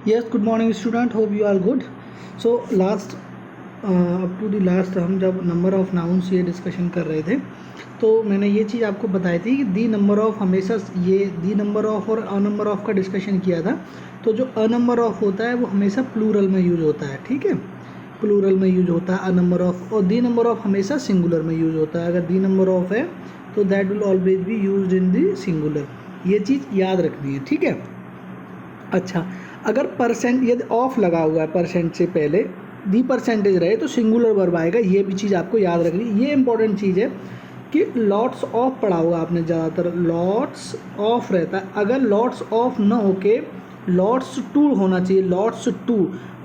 Yes, good morning student. Hope you are good. So last up to the last हम जब number of nouns ये discussion कर रहे थे तो मैंने ये चीज़ आपको बताई थी कि दी नंबर ऑफ़ हमेशा ये दी नंबर ऑफ़ और अ नंबर ऑफ़ का डिस्कशन किया था। तो जो अ नंबर ऑफ़ होता है वो हमेशा प्लूरल में यूज होता है, ठीक है, प्लूरल में यूज होता है अ नंबर ऑफ़, और दी नंबर ऑफ़ हमेशा सिंगुलर में यूज होता है। अगर दी नंबर ऑफ़ है तो that will always be used in the singular. ये चीज़ याद रखनी है, ठीक है। अच्छा, अगर परसेंट यदि ऑफ लगा हुआ है परसेंट से पहले दी परसेंटेज रहे तो सिंगुलर वर्ब आएगा। ये भी चीज़ आपको याद रखनी है। ये इंपॉर्टेंट चीज़ है कि लॉट्स ऑफ पढ़ा होगा आपने, ज़्यादातर लॉट्स ऑफ रहता है। अगर लॉट्स ऑफ ना होके लॉट्स टू होना चाहिए, लॉट्स टू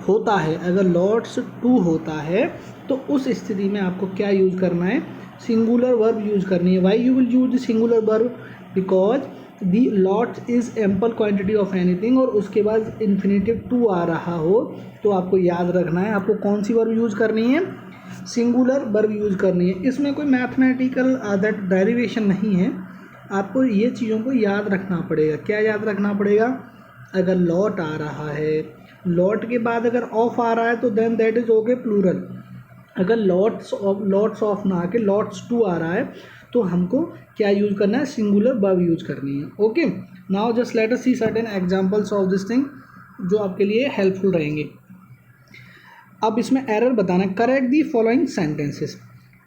होता है, अगर लॉट्स टू होता है तो उस स्थिति में आपको क्या यूज़ करना है, सिंगुलर वर्ब यूज़ करनी है। Why you will use the singular verb, because the lot is ample quantity of anything, और उसके बाद इन्फिनेटिव टू आ रहा हो तो आपको याद रखना है आपको कौन सी वर्ब यूज़ करनी है, सिंगुलर वर्ब यूज़ करनी है। इसमें कोई मैथमेटिकल दैट डेरिवेशन नहीं है, आपको ये चीज़ों को याद रखना पड़ेगा। क्या याद रखना पड़ेगा, अगर लॉट आ रहा है, लॉट के बाद अगर ऑफ आ रहा है तो then that is okay plural. अगर लॉट्स ऑफ ना आके लॉट्स टू आ रहा है तो हमको क्या यूज़ करना है, सिंगुलर वर्ब यूज़ करनी है। Okay, now just let us see certain examples of this thing जो आपके लिए हेल्पफुल रहेंगे। अब इसमें एरर बताना है। Correct the following sentences.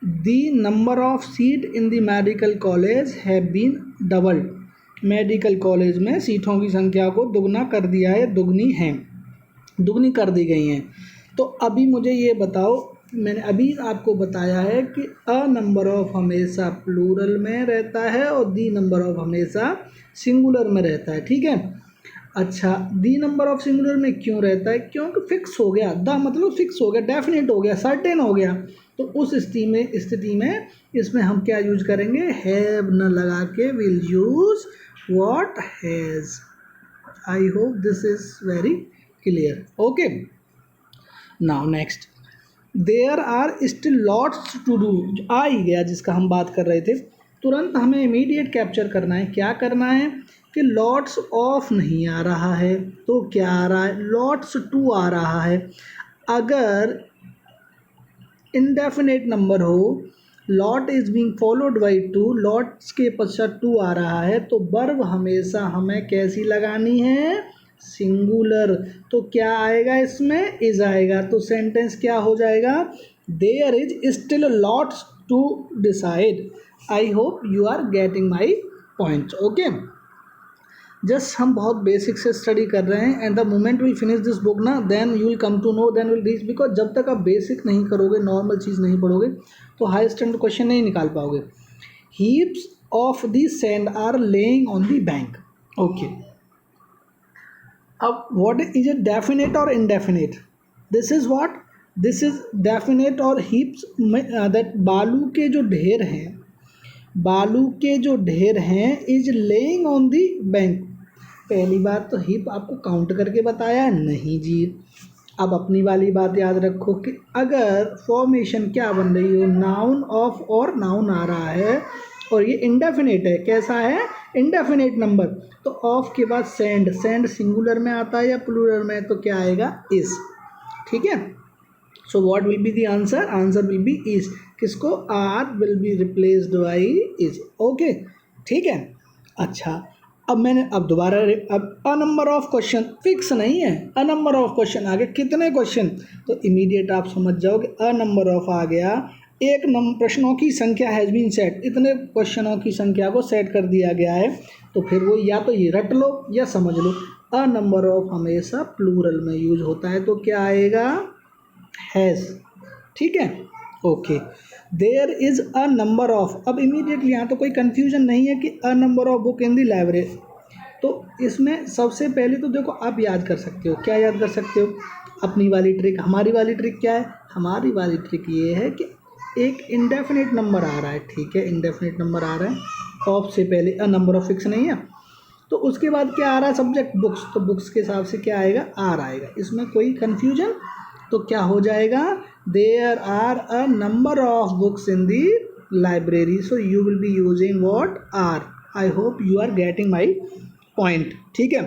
The number of seat in the medical college have been doubled. Medical college में सीटों की संख्या को दुगना कर दिया है, दुगनी कर दी गई हैं। तो अभी मुझे ये बताओ, मैंने अभी आपको बताया है कि अ नंबर ऑफ हमेशा प्लूरल में रहता है और दी नंबर ऑफ हमेशा सिंगुलर में रहता है, ठीक है। अच्छा, दी नंबर ऑफ सिंगुलर में क्यों रहता है, क्योंकि फिक्स हो गया, द मतलब फिक्स हो गया, डेफिनेट हो गया, सर्टेन हो गया। तो उस स्थिति में इसमें हम क्या यूज करेंगे, हैव न लगा के will use what, has. I hope this is very clear. Okay, now next, there are still lots to do. आ ही गया जिसका हम बात कर रहे थे, तुरंत हमें इमीडिएट कैप्चर करना है। क्या करना है कि लॉट्स ऑफ नहीं आ रहा है तो क्या आ रहा है, लॉट्स टू आ रहा है। अगर इंडेफिनेट नंबर हो, lot is being followed by two, lots के पश्चात टू आ रहा है तो वर्ब हमेशा हमें कैसी लगानी है, सिंगुलर। तो क्या आएगा इसमें, इज आएगा। तो सेंटेंस क्या हो जाएगा, there is still lots to decide. I hope you are getting my points. Okay, just हम बहुत बेसिक से स्टडी कर रहे हैं, and the moment will finish this book ना, then you will come to know, then will reach. Because जब तक आप बेसिक नहीं करोगे, नॉर्मल चीज़ नहीं पढ़ोगे तो हाई स्टैंडर्ड क्वेश्चन नहीं निकाल पाओगे। Heaps of the sand are laying on the bank. Okay, अब व्हाट इज इट, डेफिनेट और indefinite, this is what, this is definite. और हीप्स दैट बालू के जो ढेर हैं, बालू के जो ढेर हैं is laying on the bank. पहली बात तो हीप आपको काउंट करके बताया नहीं जी। अब अपनी वाली बात याद रखो कि अगर फॉर्मेशन क्या बन रही हो, नाउन ऑफ और नाउन आ रहा है और ये इंडेफिनेट है, कैसा है, इंडेफिनेट नंबर, तो ऑफ के बाद सेंड, सेंड सिंगुलर में आता है या प्लूरल में, तो क्या आएगा, इज, ठीक है। So what will be the answer, answer will be is. किसको, are will be replaced by is. Okay, ठीक है। अच्छा, अब मैंने दोबारा अब a number of question fix नहीं है, अ नंबर ऑफ क्वेश्चन आ गए, कितने क्वेश्चन, तो इमीडिएट आप समझ जाओ कि अ नंबर ऑफ आ गया, एक प्रश्नों की संख्या हैज़ बीन सेट, इतने क्वेश्चनों की संख्या को सेट कर दिया गया है। तो फिर वो या तो ये रट लो या समझ लो, अ नंबर ऑफ हमेशा प्लूरल में यूज होता है तो क्या आएगा, हैज़, ठीक है। Okay, there is a number of. अब इमीडिएटली यहाँ तो कोई कन्फ्यूजन नहीं है कि a number of book in the library. तो इसमें सबसे पहले तो देखो आप याद कर सकते हो, क्या याद कर सकते हो, अपनी वाली ट्रिक। हमारी वाली ट्रिक क्या है, हमारी वाली ट्रिक ये है कि एक इंडेफिनेट नंबर आ रहा है, ठीक है, इंडेफिनेट नंबर आ रहा है, ऑफ से पहले अ नंबर ऑफ फिक्स नहीं है, तो उसके बाद क्या आ रहा है, सब्जेक्ट बुक्स, तो बुक्स के हिसाब से क्या आएगा, आर आएगा। इसमें कोई कन्फ्यूजन, तो क्या हो जाएगा, there are a number of books in the library, so you will be using what, are. I hope you are getting my point, ठीक है।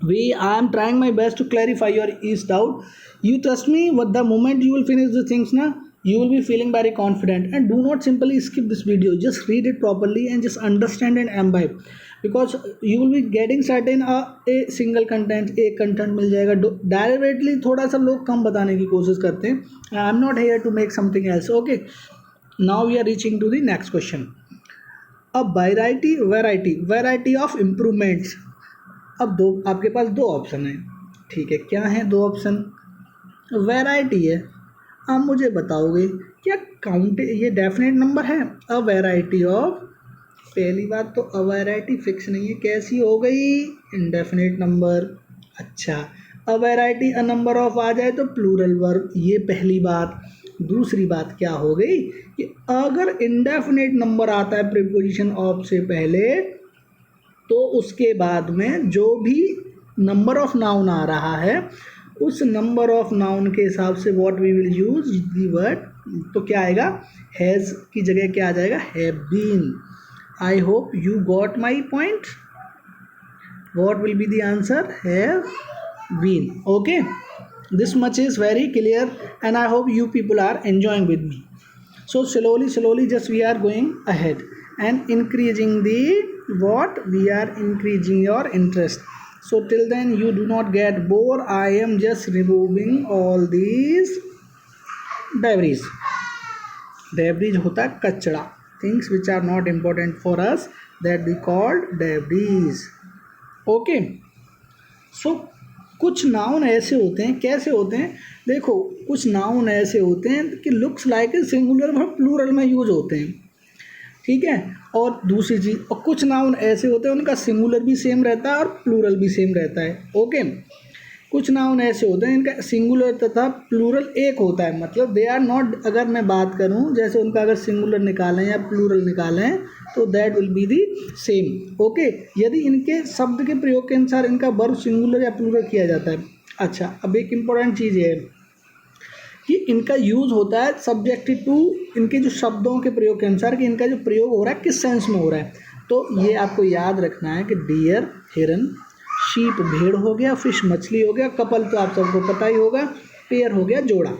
I am trying my best to clarify your each doubt. You trust me, what the moment you will finish the things now, you will be feeling very confident. And do not simply skip this video, just read it properly and just understand and imbibe, because you will be getting certain a single content, एक content मिल जाएगा. Directly थोड़ा सा लोग कम बताने की कोशिश करते हैं. I am not here to make something else. Okay, now we are reaching to the next question. A variety of improvements. अब दो आपके पास दो ऑप्शन है, ठीक है. क्या है दो ऑप्शन? वैरायटी है. आप मुझे बताओगे क्या काउंट ये डेफिनेट नंबर है? अ वैरायटी ऑफ, पहली बात तो अ वैरायटी फिक्स नहीं है, कैसी हो गई? Indefinite number. अच्छा, a variety a number of आ जाए तो प्लूरल वर्ब, ये पहली बात. दूसरी बात क्या हो गई कि अगर इनडेफिनेट नंबर आता है प्रीपोजिशन ऑफ से पहले, तो उसके बाद में जो भी नंबर ऑफ नाउन आ रहा है उस नंबर ऑफ नाउन के हिसाब से what we will use the word, तो क्या आएगा? हैज़ की जगह क्या आ जाएगा? Have been. I hope you got my point. What will be the answer? Have been. Okay, this much is very clear and I hope you people are enjoying with me. So slowly just we are going ahead and increasing the what we are increasing your interest. So till then you do not get bored. I am just removing all these debris. Debris होता है कचरा, things which are not important for us, that we called debris. Okay, so कुछ noun ऐसे होते हैं, कैसे होते हैं? देखो, कुछ नाउन ऐसे होते हैं कि लुक्स लाइक सिंगुलर और प्लूरल में यूज होते हैं, ठीक है. और दूसरी चीज़, और कुछ नाउन ऐसे होते हैं उनका सिंगुलर भी सेम रहता है और प्लूरल भी सेम रहता है. ओके, कुछ नाउन ऐसे होते हैं इनका सिंगुलर तथा प्लूरल एक होता है, मतलब दे आर नॉट. अगर मैं बात करूं जैसे उनका अगर सिंगुलर निकालें या प्लूरल निकालें तो that will be the same. Okay, यदि इनके शब्द के प्रयोग के अनुसार इनका वर्ब सिंगुलर या प्लूरल किया जाता है. अच्छा, अब एक इम्पॉर्टेंट चीज़ है कि इनका यूज़ होता है सब्जेक्टिव टू इनके जो शब्दों के प्रयोग के अनुसार कि इनका जो प्रयोग हो रहा है किस सेंस में हो रहा है. तो ये आपको याद रखना है कि डियर हिरन, शीप भेड़ हो गया, फिश मछली हो गया, कपल तो आप सबको पता ही होगा, पेयर हो गया जोड़ा.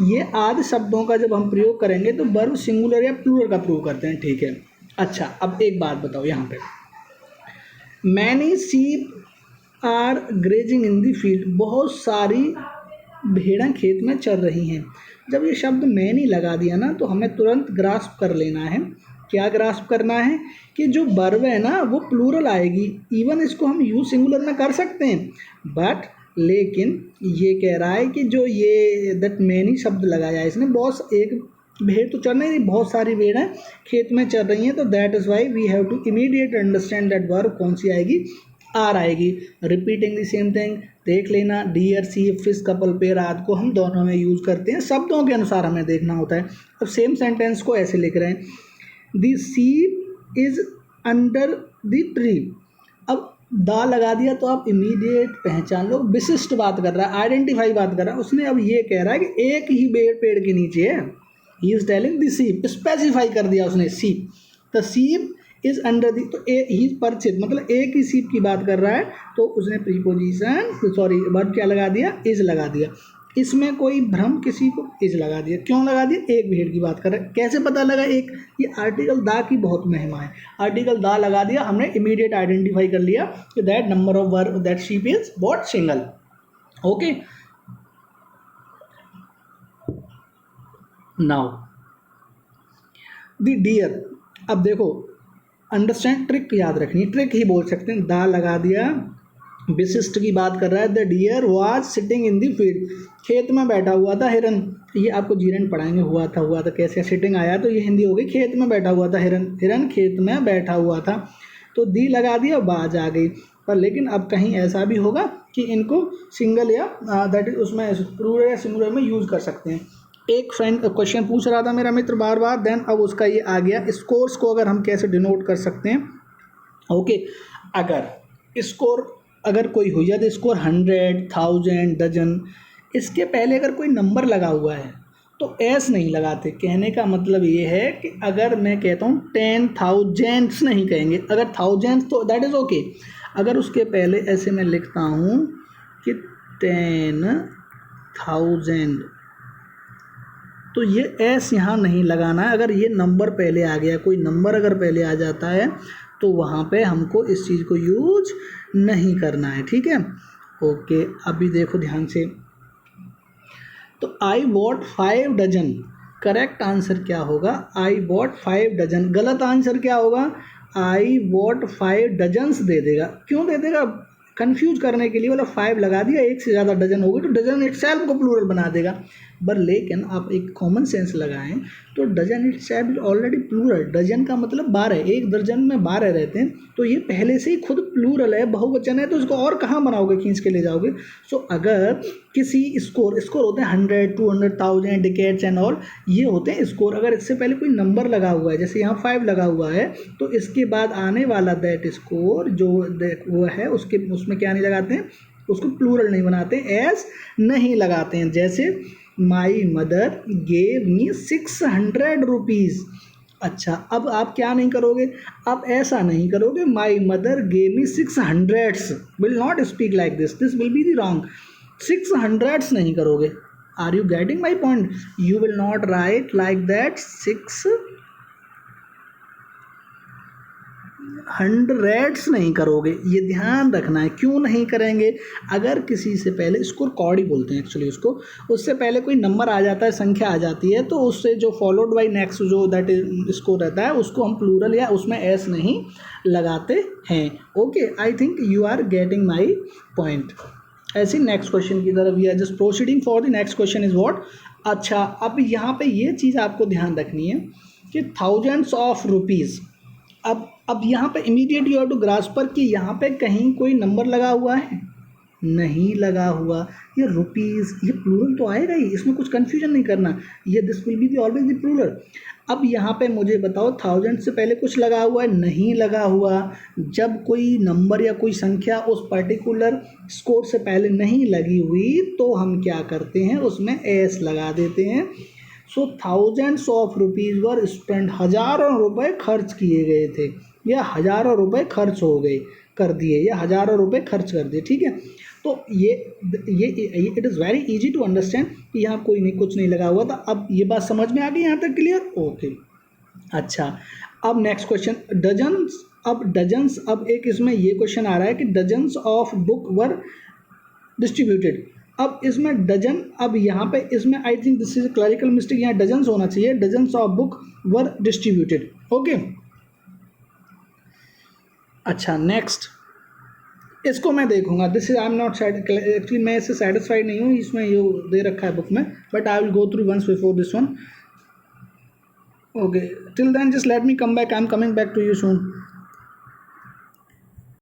ये आदि शब्दों का जब हम प्रयोग करेंगे तो वर्ब सिंगुलर या प्लूरल का प्रयोग करते हैं, ठीक है. अच्छा, अब एक बात बताओ यहाँ पे, many sheep are grazing in the field. बहुत सारी भेड़ें खेत में चर रही हैं. जब ये शब्द मैनी लगा दिया ना तो हमें तुरंत ग्रास्प कर लेना है. क्या ग्रास्प करना है? कि जो वर्ब है ना वो प्लूरल आएगी. इवन इसको हम यूज सिंगुलर में कर सकते हैं, बट लेकिन ये कह रहा है कि जो ये दैट मैनी शब्द लगाया है इसने, बहुत एक भेड़ तो चर नहीं, बहुत सारी भेड़ें खेत में चर रही हैं, तो that is why we have to immediate understand that verb कौन सी आएगी? आर आएगी. रिपीटिंग द सेम थिंग, देख लेना. Deer, sheep, fish, couple, pair आदि को हम दोनों में यूज़ करते हैं, शब्दों के अनुसार हमें देखना होता है. अब सेम सेंटेंस को ऐसे लिख रहे हैं, the sheep is under the tree. अब दा लगा दिया तो आप इमीडिएट पहचान लो, विशिष्ट बात कर रहा है, आइडेंटिफाई बात कर रहा है. उसने अब ये कह रहा है कि एक ही पेड़ के नीचे है. He is telling the sheep, specify कर दिया उसने sheep. The sheep is under the, तो ही परिचित मतलब एक ही शीप की बात कर रहा है, तो उसने प्रीपोजिशन वर्ब क्या लगा दिया? इज़ लगा दिया. इसमें कोई भ्रम किसी को, इज़ लगा दिया. क्यों लगा दिया? एक भेड़ की बात कर रहे हैं. कैसे पता लगा एक? ये आर्टिकल दा की बहुत महिमा है. आर्टिकल दा लगा दिया, हमने इमीडिएट आइडेंटिफाई कर लिया कि that number of verb that sheep is what? Single. Okay, now the deer. अब देखो, अंडरस्टैंड, ट्रिक याद रखनी, ट्रिक ही बोल सकते हैं. दा लगा दिया, विशिष्ट की बात कर रहा है. The deer was sitting in the field, खेत में बैठा हुआ था हिरन. ये आपको जीरन पढ़ाएंगे, हुआ था कैसे सिटिंग आया तो ये हिंदी हो गई. खेत में बैठा हुआ था हिरन, हिरन खेत में बैठा हुआ था, तो दी लगा दिया, बाज आ गई. पर लेकिन अब कहीं ऐसा भी होगा कि इनको सिंगल या दैट इज उसमें प्लूरल या सिंगुलर में यूज़ कर सकते हैं. एक फ्रेंड क्वेश्चन पूछ रहा था मेरा मित्र बार बार, देन अब उसका ये आ गया, स्कोर्स को अगर हम कैसे डिनोट कर सकते हैं. ओके, अगर स्कोर अगर कोई हो जाए तो स्कोर 100, 1000, डजन, इसके पहले अगर कोई नंबर लगा हुआ है तो एस नहीं लगाते. कहने का मतलब ये है कि अगर मैं कहता हूँ 10,000 नहीं कहेंगे, अगर 1000 तो दैट इज़ ओके. अगर उसके पहले ऐसे मैं लिखता हूँ कि 10,000, तो ये एस यहाँ नहीं लगाना है। अगर ये नंबर पहले आ गया, कोई नंबर अगर पहले आ जाता है तो वहाँ पे हमको इस चीज़ को यूज नहीं करना है, ठीक है। ओके, अभी देखो ध्यान से, तो आई वॉट 5 डजन, करेक्ट आंसर क्या होगा, आई वॉट 5 डजन। गलत आंसर क्या होगा, आई वॉट 5 डजन्स दे देगा। क्यों दे देगा, कंफ्यूज करने के लिए, मतलब 5 लगा दिया, एक से ज़्यादा डजन होगी तो डजन इटसेल्फ को प्लूरल बना देगा। पर लेकिन आप एक कॉमन सेंस लगाएं तो dozen itself already plural, dozen का मतलब 12, एक दर्जन में 12 रहते हैं, तो ये पहले से ही खुद प्लूरल है, बहुवचन है, तो इसको और कहाँ बनाओगे, खींच के ले जाओगे। सो अगर किसी स्कोर होते हैं 100, 200, 1000, डिकेड्स एंड ऑल, ये होते हैं स्कोर। अगर इससे पहले कोई नंबर लगा हुआ है, जैसे यहाँ 5 लगा हुआ है, तो इसके बाद आने वाला दैट स्कोर जो वो है उसमें क्या नहीं लगाते हैं, उसको प्लूरल नहीं बनाते, एस नहीं लगाते हैं। जैसे माई मदर गेव मी 600 रुपीज़। अच्छा, अब आप क्या नहीं करोगे, आप ऐसा नहीं करोगे, my mother gave me 600s, will not speak like this will be the wrong. 600s नहीं करोगे। Are you getting my point, you will not write like that 600s नहीं करोगे, ये ध्यान रखना है। क्यों नहीं करेंगे, अगर किसी से पहले, इसको कॉर्डी बोलते हैं एक्चुअली उसको, उससे पहले कोई नंबर आ जाता है, संख्या आ जाती है, तो उससे जो फॉलोड बाय नेक्स्ट जो दैट इसको रहता है, उसको हम प्लूरल या उसमें एस नहीं लगाते हैं। Okay, I think you are getting my point. ऐसे नेक्स्ट क्वेश्चन की तरफ we are just proceeding for the next question is what. अच्छा, अब यहाँ पे ये चीज़ आपको ध्यान रखनी है कि थाउजेंड्स ऑफ रुपीज़, अब यहाँ पे immediate you have to grasp पर कि यहाँ पे कहीं कोई नंबर लगा हुआ है, नहीं लगा हुआ, ये रुपीज़, ये प्लूरल तो आएगा ही, इसमें कुछ कंफ्यूजन नहीं करना, ये this will be the always the plural. अब यहाँ पे मुझे बताओ, 1000 से पहले कुछ लगा हुआ है, नहीं लगा हुआ। जब कोई नंबर या कोई संख्या उस पर्टिकुलर स्कोर से पहले नहीं लगी हुई तो हम क्या करते हैं, उसमें एस लगा देते हैं। So thousands of rupees were spend, हज़ारों रुपए खर्च किए गए थे, या हज़ारों रुपए खर्च हो गए, कर दिए, या हज़ारों रुपए खर्च कर दिए, ठीक है। तो ये it is very easy to understand कि यहाँ कोई नहीं, कुछ नहीं लगा हुआ था। अब ये बात समझ में आ गई यहाँ तक, क्लियर, ओके। अच्छा, अब नेक्स्ट क्वेश्चन, डजन्स। अब डजन्स, अब एक इसमें ये क्वेश्चन आ रहा है कि dozens of book were distributed. अब इसमें डजन, अब यहाँ पे इसमें I think this is clerical mistake, यहाँ डजन्स होना चाहिए, dozens of book were distributed, okay. अच्छा, नेक्स्ट, इसको मैं देखूंगा, this is I am not actually मैं इससे सेटिस्फाइड नहीं हूँ, इसमें ये दे रखा है बुक में, but I will go through once before this one, okay. Till then just let me come back, I am coming back to you soon.